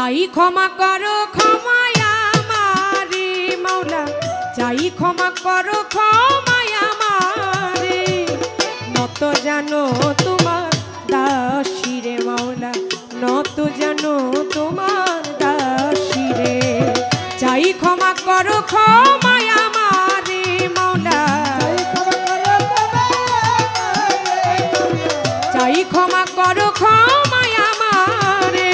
চাই ক্ষমা করো ক্ষমায় আমারে মাওলা, চাই ক্ষমা করো ক্ষমায় আমারে, নত জানো তোমার দাসী রে মাওলা, নত জানো তোমার দাসী রে। চাই ক্ষমা করো ক্ষমায় আমারে মাওলা, চাই ক্ষমা করো ক্ষমায় আমারে,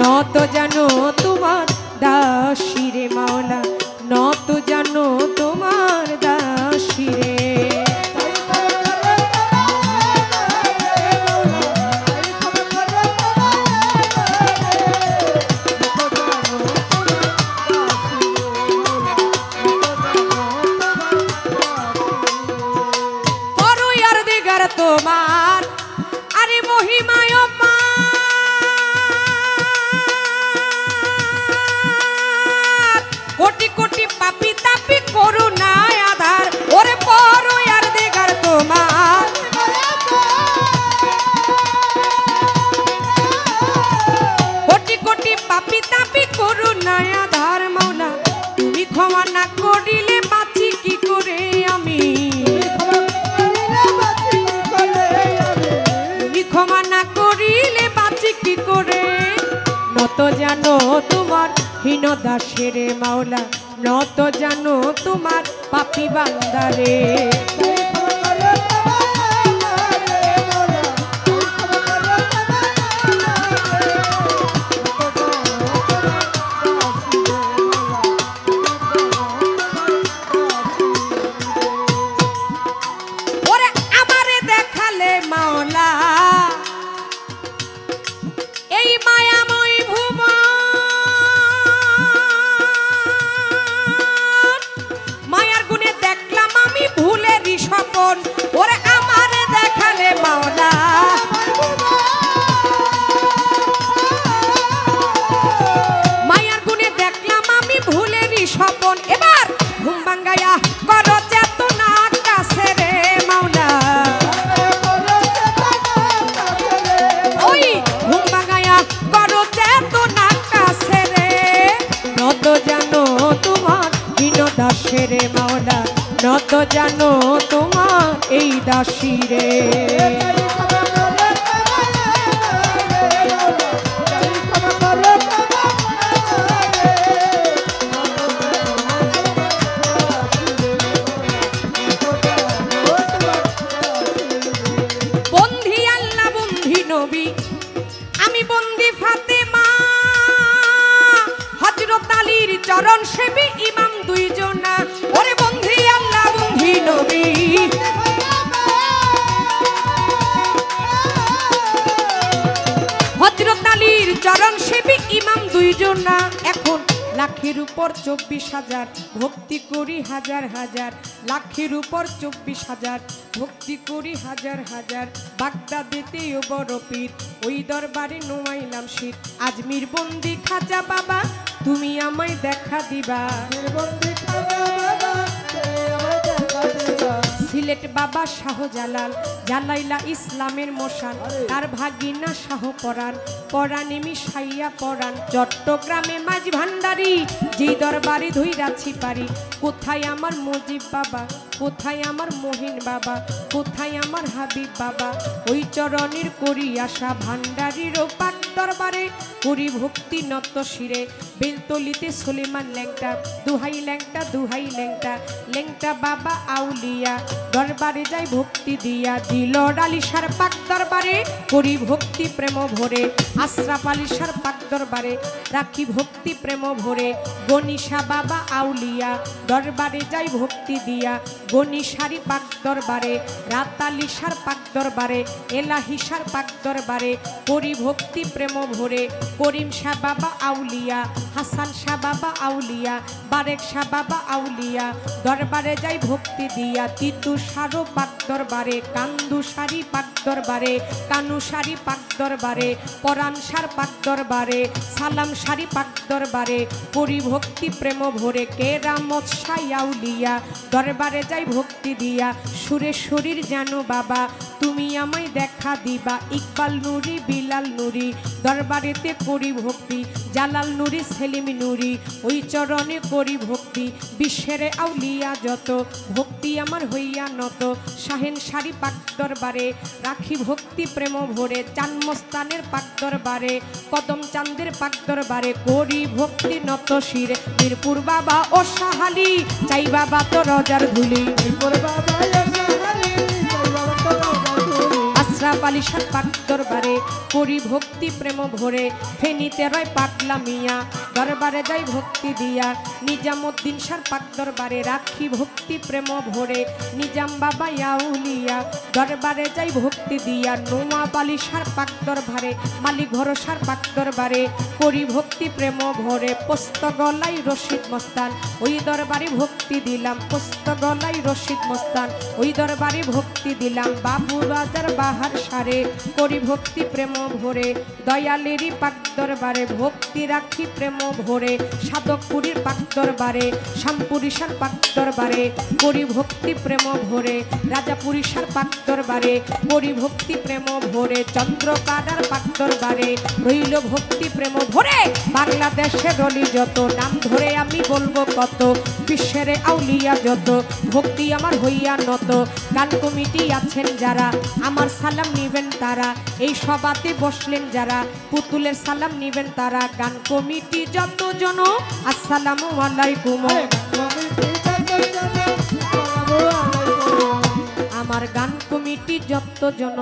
নত জানো তোমার দাসী রে মাওলা, নত জানো তোমার দাসী রে। তোমার আরে মহিমায় কোটি কোটি পাপি তাপি করুণায় আধার, ওরে পরয়ার দিগার তোমার কোটি কোটি পাপি তাপি করুণায় আধার, মাওলা তুমি ক্ষমা না করিলে বাঁচি কি করে আমি, ক্ষমা না করিলে বাঁচি কি করে, নত জানো তোমার হীন দাসের মাওলা, নত জানো তোমার পাপী বান্দারে। ওরে আমারে দেখালে মাওলা এই মায়াময় ভুবন, মায়ার গুণে দেখলাম আমি ভুলেরই স্বপন, ওরে আমারে দেখালে মাওলা মায়ার গুণে দেখলাম আমি ভুলেরই স্বপন, এবার ঘুম ভাঙ্গাইয়া করো চেতনা কাছে রে মাওলা, ওই ঘুম ভাঙ্গাইয়া করো চেতনা কাছে রে, নত জানো তোমার হীন দাসের মাওলা, নত জানো তোমার এই দাসী রে। বন্ধি আল্লাহ বন্ধি নবী আমি বন্দি ফাতেমা, হযরত আলীর চরণ সেবী ইমাম দুইজনা, ওরে বন্ধি আল্লাহ বন্ধি নবী হযরত আলীর চরণ সেবী ইমাম দুইজনা, এখন লাখের উপর 24,000 ভক্তি করি হাজার হাজার, লাখের উপর 24,000 ভক্তি করি হাজার হাজার, বাগদাদেতেও বড় পীর ওই দরবারে নোয়াইলাম শীত, আজমির বন্দি খাজা বাবা তুমি আমায় দেখা দিবা, সিলেট বাবা শাহজালাল জালাইলা ইসলামের মশান, তার ভাগিনা শাহ পরাণ পরাণে মিশাইয়া পরাণ, চট্টগ্রামে মাঝ ভান্ডারি যেই দরবারে ধইরাছি পারি, কোথায় আমার মুজিব বাবা, কোথায় আমার মহিন বাবা, কোথায় আমার হাবিব বাবা, ওই চরণের করি আশা ভান্ডারিরও পাক দরবারে করি ভক্তি নত শিরে, বেলতলিতে সুলেমান ল্যাংটা দুহাই ল্যাংটা দুহাই ল্যাংটা, ল্যাংটা বাবা আউলিয়া দরবারে যাই ভক্তি দিয়া, দিল আলিশার পাক দরবারে করি ভক্তি প্রেম ভরে, আশরাফ আলিশার পাক দরবারে রাখি ভক্তি প্রেম ভরে, গনিশা বাবা আউলিয়া দরবারে যাই ভক্তি দিয়া, গনিশারি পাক দরবারে রাত আলিশার পাক দরবারে এলাহিশার পাক দরবারে করি ভক্তি প্রেম ভরে, করিম শাহ বাবা আউলিয়া হাসান শাহ বাবা আউলিয়া বারেক শাহ বাবা আউলিয়া দরবারে যাই ভক্তি দিয়া, তিতু সারো পাক দরবারে, কান্দুসারি পাক দরবারে, কানুসারি পাক দরবারে, পরাণসার পাক দরবারে, সালাম সারি পাক দরবারে, করি ভক্তি প্রেম ভরে, কেরামত সাইয়াউলিয়া দরবারে যাই ভক্তি দিয়া, সুরে শরীর জানো বাবা তুমি আমায় দেখা দিবা। ইকবাল নুরি বিলাল নুরি দরবারেতে করি ভক্তি, জালাল নুরি সেলিম নুরি ওই চরণে করি ভক্তি, বিশ্বের আউলিয়া যত ভক্তি আমার হইয়া নত, শাহেন সারি পাক দরবারে রাখি ভক্তি প্রেম ভরে, চানমস্তানের পাক দরবারে, কদম চাঁদের পাক দরবারে করি ভক্তি নত শিরে, মিরপুর বাবা ও সাহালি চাই বাবা তো রজার ধুলি, মিরপুর বাবা আশরাফ আলী শাহ পাক দরবারে করি ভক্তি প্রেম ভরে, ফেনীতে রয় পাগলা মিয়া দরবারে যাই ভক্তি দিয়া, নিজামুদ্দিন শাহ পাক দরবারে রাখি ভক্তি প্রেম ভরে, নিজাম বাবা আউলিয়া দরবারে যাই ভক্তি দিয়া, নওয়াব আলী শাহ পাক দরবারে মালিক ভরসার পাক দরবারে করি ভক্তি প্রেম ভরে, পোস্ত গলাই রশিদ মস্তান ওই দরবারে ভক্তি দিলাম, পোস্ত গলাই রশিদ মস্তান ওই দরবারে ভক্তি দিলাম, বাবু রাজার বাহার সারে করি ভক্তি প্রেম ভরে, দয়ালেরই পাক দরবারে ভক্তি রাখি প্রেম ভরে, সাধকপুরীর পাক দরবারে শ্যামপুরীশার পাক দরবারে করি ভক্তি প্রেম ভরে, রাজাপুরীশার পাক দরবারে করি ভক্তি প্রেম ভরে, চন্দ্রকাদার পাক দরবারে রইল ভক্তি প্রেম ভরে, বাংলাদেশের রলি যত নাম ধরে আমি বলবো কত, বিশ্বের আউলিয়া যত ভক্তি আমার হইয়া নত, গান কমিটি আছেন যারা আমার সালাম নিবেন তারা, এই সভাতে বসলেন যারা পুতুলের সালাম নিবেন তারা, গান কমিটি যত জন আসসালামু আলাইকুম, আমার গান কমিটি যত জন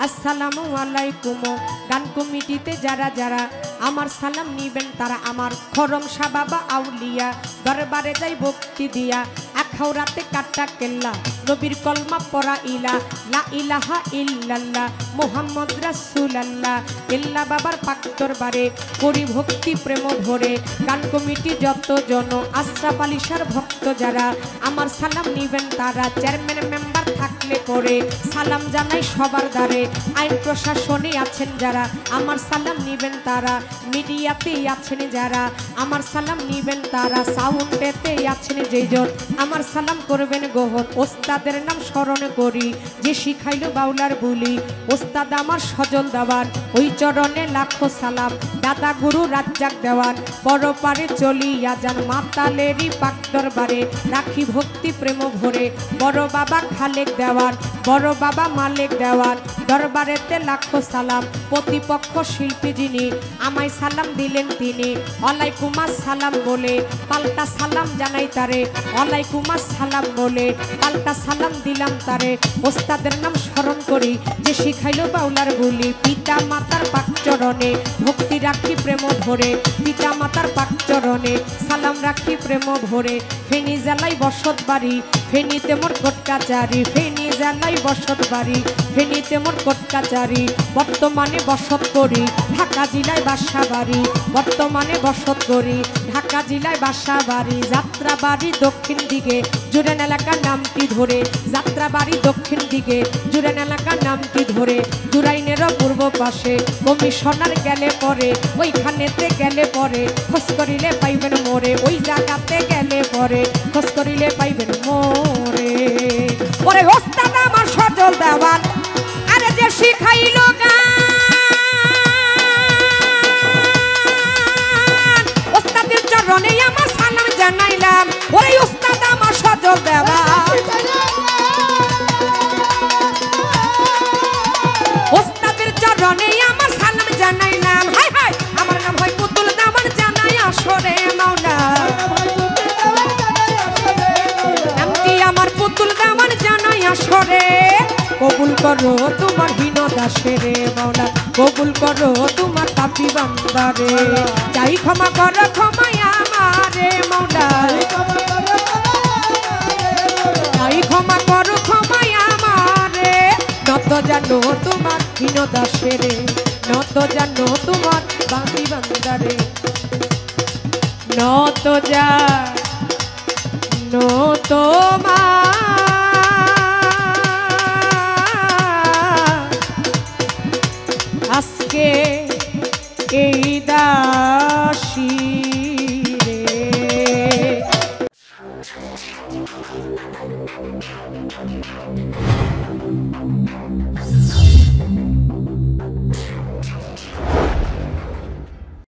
আসসালামু আলাইকুম, গান কমিটিতে যারা যারা আমার সালাম নিবেন তারা, আমার খরম শাহ বাবা আউলিয়া দরবারে যাই ভক্তি দিয়া, আখাউরাতে কাটা কেল্লা নবীর কলমা পড়া ইলা লা ইলাহা ইল্লাল্লাহ মুহাম্মদ রাসূলুল্লাহ, ইল্লা বাবার পাক দরবারে করি ভক্তি প্রেম ভরে, গান কমিটি যত জন আশরাফ আলী শাহর ভক্ত যারা আমার সালাম নিবেন তারা, চেয়ারম্যান মেম্বার থাকলে পরে সালাম জানাই সবার দ্বারে, আইন প্রশাসনে আছেন যারা আমার সালাম নিবেন তারা, মিডিয়াতে আছেন যারা আমার সালাম নিবেন তারা, সাউন্ডেতে আছেন যেজন আমার সালাম করবেন গোহর, ওস্তাদের নাম স্মরণ করি যে শিখাইলো বাউলার বুলি, ওস্তাদ আমার সজল দেওয়ান ওই চরণে লাখো সালাম, দাদা গুরু রাজ্জাক দেওয়ান পরপারে চলিয়া যান, মাতালেরই পাক দরবারে রাখি ভক্তি প্রেম ভরে, বড় বাবা খালেক দেওয়ান বড় বাবা মালিক দেওয়ান দরবারেতে লাখো সালাম, প্রতিপক্ষ শিল্পী যিনি আমায় সালাম দিলেন তিনি, ওয়ালাইকুম আসসালাম বলে পাল্টা সালাম জানাই তারে, ওয়ালাইকুম আসসালাম বলে পাল্টা সালাম দিলাম তারে, ওস্তাদের নাম স্মরণ করি যে শিখাইলো বাউলার বুলি, পিতা মাতার পাক চরণে ভক্তি রাখি প্রেম ভরে, পিতা মাতার পাক চরণে সালাম রাখি প্রেম ভরে, ফেনী জেলায় বসত বাড়ি ফেনীতে মোর কোর্ট কাচারি, ফেনী জেলায় বসত বাড়ি ফেনীতে মোর কোর্ট কাচারি, বর্তমানে বসত করি ঢাকা জেলায় বাসা বাড়ি, বর্তমানে বসত করি ঢাকা জেলায় বাসা বাড়ি, যাত্রাবাড়ি দক্ষিণ দিকে জুরান এলাকার নামটি ধরে, যাত্রাবাড়ি দক্ষিণ দিকে জুরান এলাকার নামটি ধরে, জুরাইনেরও পূর্ব পাশে কমিশনার গেলে পরে, ওইখানেতে গেলে পরে খোঁজ করিলে পাইবেন মোরে, ওই জায়গাতে গেলে পরে খোঁজ করিলে পাইবেন মোরে, ওরে ওস্তাদ আমার সজল দেওয়ান আরে যে শিখাইলো গান, ওস্তাদের চরণে আমার সালাম জানাইলাম, ওরে ওস্তাদ আমার সজল দেওয়ান, ওস্তাদের চরণে আমার সালাম জানাইলাম, হাই হাই আমার নাম হয় পুতুল দেওয়ান জানাই আসরে মাওলা, নামটি আমার পুতুল দেওয়ান জানাই আসরে, কবুল করো তোমার হীন দাসেরে মাওলা, কবুল করো তোমার পাপী বান্দারে, চাই ক্ষমা করো ক্ষমায় আমারে মাওলা, চাই ক্ষমা করো ক্ষমায় আমারে, নত জানো তোমার হীন দাসেরে, নত জানো তোমার পাপী বান্দারে, নত জানো তোমার